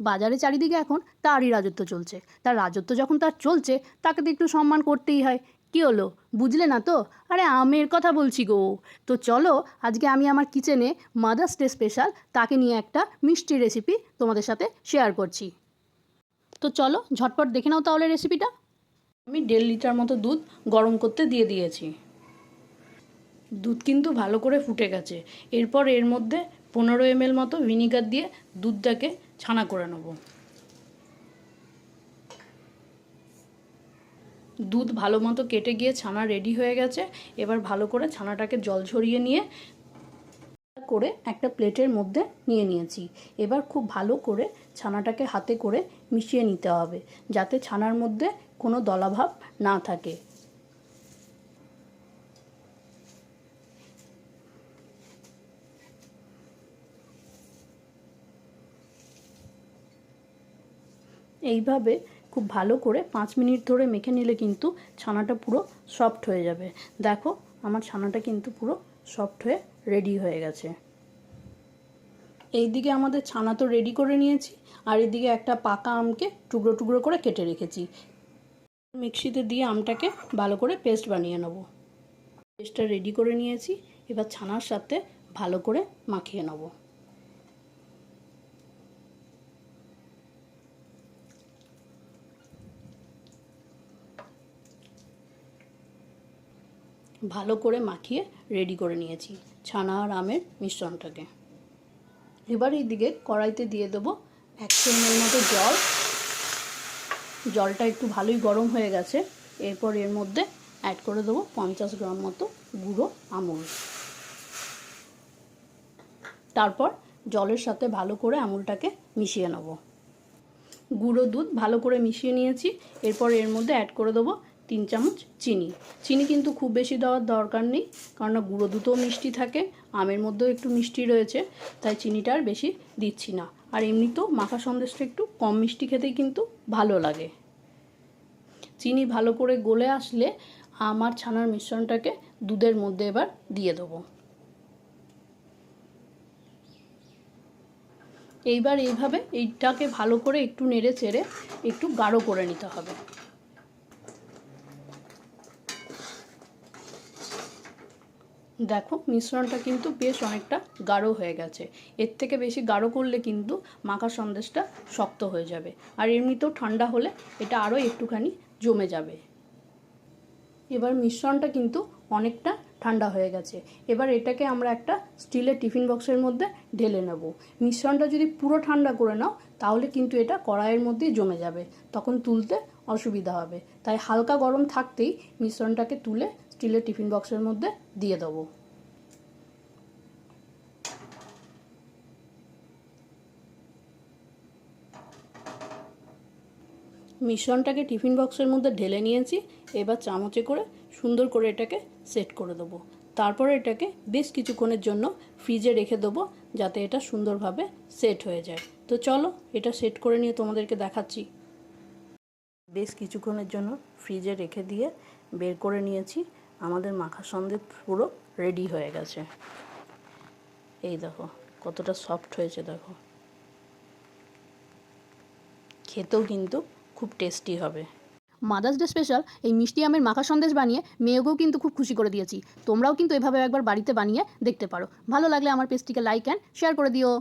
বাজারে চারিদিকে এখন তারই রাজত্ব চলছে। তার রাজত্ব যখন তার চলছে, তাকে তো একটু সম্মান করতেই হয়। কী হলো, বুঝলে না তো? আরে আমের কথা বলছি গো। তো চলো আজকে আমি আমার কিচেনে মাদার্স ডে স্পেশাল তাকে নিয়ে একটা মিষ্টি রেসিপি তোমাদের সাথে শেয়ার করছি। তো চলো ঝটপট দেখে নাও তাহলে রেসিপিটা। আমি 1.5 লিটার মতো দুধ গরম করতে দিয়ে দিয়েছি। দুধ কিন্তু ভালো করে ফুটে গেছে। এরপর এর মধ্যে 15 ml মতো ভিনিগার দিয়ে দুধটাকে ছানা করে নেব। দুধ ভালো মতো কেটে গিয়ে ছানা রেডি হয়ে গেছে। এবার ভালো করে ছানাটাকে জল ঝরিয়ে নিয়ে করে একটা প্লেটের মধ্যে নিয়ে নিয়েছি। এবার খুব ভালো করে ছানাটাকে হাতে করে মিশিয়ে নিতে হবে, যাতে ছানার মধ্যে কোনো দলাভাব না থাকে। এইভাবে খুব ভালো করে 5 মিনিট ধরে মেখে নিলে কিন্তু ছানাটা পুরো সফট হয়ে যাবে। দেখো আমার ছানাটা কিন্তু পুরো সফট হয়ে রেডি হয়ে গেছে। এইদিকে আমাদের ছানা তো রেডি করে নিয়েছি, আর এদিকে একটা পাকা আমকে টুকরো টুকরো করে কেটে রেখেছি। মিক্সিতে দিয়ে আমটাকে ভালো করে পেস্ট বানিয়ে নেব। পেস্টটা রেডি করে নিয়েছি, এবার ছানার সাথে ভালো করে মাখিয়ে নেব। ভালো করে মাখিয়ে রেডি করে নিয়েছি ছানা আর আমের মিশ্রণটাকে। এবার এইদিকে কড়াইতে দিয়ে দেবো 100 ml মতো জল। জলটা একটু ভালোই গরম হয়ে গেছে। এরপর এর মধ্যে অ্যাড করে দেবো 50 গ্রাম মতো গুঁড়ো আমুল। তারপর জলের সাথে ভালো করে আমুলটাকে মিশিয়ে নেব। গুঁড়ো দুধ ভালো করে মিশিয়ে নিয়েছি। এরপর এর মধ্যে অ্যাড করে দেবো 3 চামচ চিনি। চিনি কিন্তু খুব বেশি দেওয়ার দরকার নেই, কারণ গুঁড়ো দুধও মিষ্টি থাকে, আমের মধ্যেও একটু মিষ্টি রয়েছে, তাই চিনিটা আর বেশি দিচ্ছি না। আর এমনিতেও মাখা সন্দেশটা একটু কম মিষ্টি খেতেই কিন্তু ভালো লাগে। চিনি ভালো করে গলে আসলে আমার ছানার মিশ্রণটাকে দুধের মধ্যে এবার দিয়ে দেবো। এইবার এইভাবে এইটাকে ভালো করে একটু নেড়ে চেড়ে একটু গাঢ় করে নিতে হবে। দেখো মিশ্রণটা কিন্তু বেশ অনেকটা গাঢ় হয়ে গেছে। এর থেকে বেশি গাঢ় করলে কিন্তু মাখা সন্দেশটা শক্ত হয়ে যাবে, আর এমনিতেও ঠান্ডা হলে এটা আরও একটুখানি জমে যাবে। এবার মিশ্রণটা কিন্তু অনেকটা ঠান্ডা হয়ে গেছে। এবার এটাকে আমরা একটা স্টিলের টিফিন বক্সের মধ্যে ঢেলে নেব। মিশ্রণটা যদি পুরো ঠান্ডা করে নাও তাহলে কিন্তু এটা কড়াইয়ের মধ্যেই জমে যাবে, তখন তুলতে অসুবিধা হবে। তাই হালকা গরম থাকতেই মিশ্রণটাকে তুলে স্টিলের টিফিন বক্সের মধ্যে দিয়ে দেবো। মিশ্রণটাকে টিফিন বক্সের মধ্যে ঢেলে নিয়েছি। এবার চামচে করে সুন্দর করে এটাকে সেট করে দেবো। তারপর এটাকে বেশ কিছুক্ষণের জন্য ফ্রিজে রেখে দেবো, যাতে এটা সুন্দরভাবে সেট হয়ে যায়। তো চলো এটা সেট করে নিয়ে তোমাদেরকে দেখাচ্ছি। বেশ কিছুক্ষণের জন্য ফ্রিজে রেখে দিয়ে বের করে নিয়েছি। আমাদের মাখা সন্দেশ পুরো রেডি হয়ে গেছে। এই দেখো কতটা সফট হয়েছে, দেখো খেতেও কিন্তু খুব টেস্টি হবে। মাদার্স ডে স্পেশাল এই মিষ্টি আমের মাখা সন্দেশ বানিয়ে মেয়েকেও কিন্তু খুব খুশি করে দিয়েছি। তোমরাও কিন্তু এভাবে একবার বাড়িতে বানিয়ে দেখতে পারো। ভালো লাগলে আমার পেজটিকে লাইক অ্যান্ড শেয়ার করে দিও।